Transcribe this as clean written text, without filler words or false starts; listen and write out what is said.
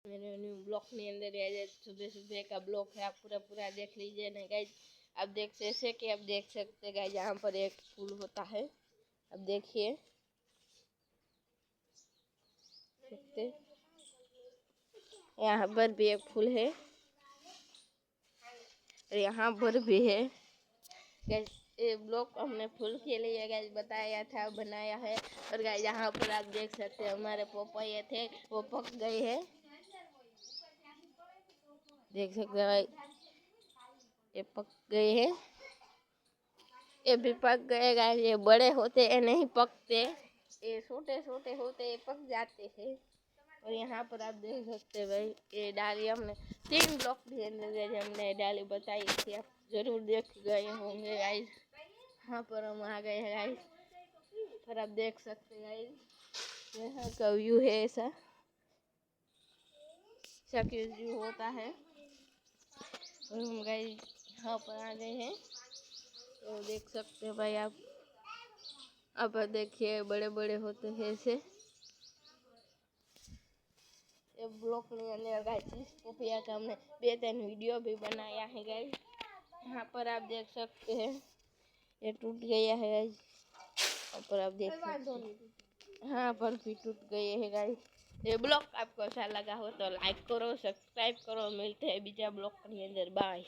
मेरे new block के अंदर सुबह सुबह का ब्लॉक है, आप पूरा पूरा देख लीजिए ना गाइज। आप देख सकते गाइज, यहाँ पर एक फूल होता है, अब देखिए सकते, यहाँ पर भी एक फूल है और यहाँ पर भी है गाइज। ये ब्लॉक हमने फूल के लिए गाइज बताया था, बनाया है। और गाइज यहाँ पर आप देख सकते हैं हमारे पपाया थे वो पक गए हैं, देख सकते हैं भाई, ये पक गए हैं, ये भी पक गए गाइस। ये बड़े होते हैं नहीं पकते, ये छोटे छोटे होते ये पक जाते हैं। और यहाँ पर आप देख सकते हैं भाई, ये डाली हमने 3 ब्लॉक भी अंदर हमने डाली बताई थी, आप जरूर देख गए होंगे गाइस। यहाँ पर हम आ गए हैं गाइस, पर आप देख सकते हैं गाइस यहाँ का व्यू है ऐसा व्यू होता है। और हम गाइस यहाँ पर आ गए हैं, तो देख सकते हैं भाई आप। अब देखिए बड़े बड़े होते हैं ऐसे, ये ब्लॉक नहीं अंदर गाइस। इस पपिया का हमने 2-3 वीडियो भी बनाया है गाइस। यहाँ पर आप देख सकते हैं ये टूट गया है गाइस, यहाँ पर आप देख सकते हैं, हाँ पर भी टूट गए हैं गाइस। ये ब्लॉग आपको अच्छा लगा हो तो लाइक करो, सब्सक्राइब करो, मिलते हैं बीजा ब्लॉग के अंदर, बाय।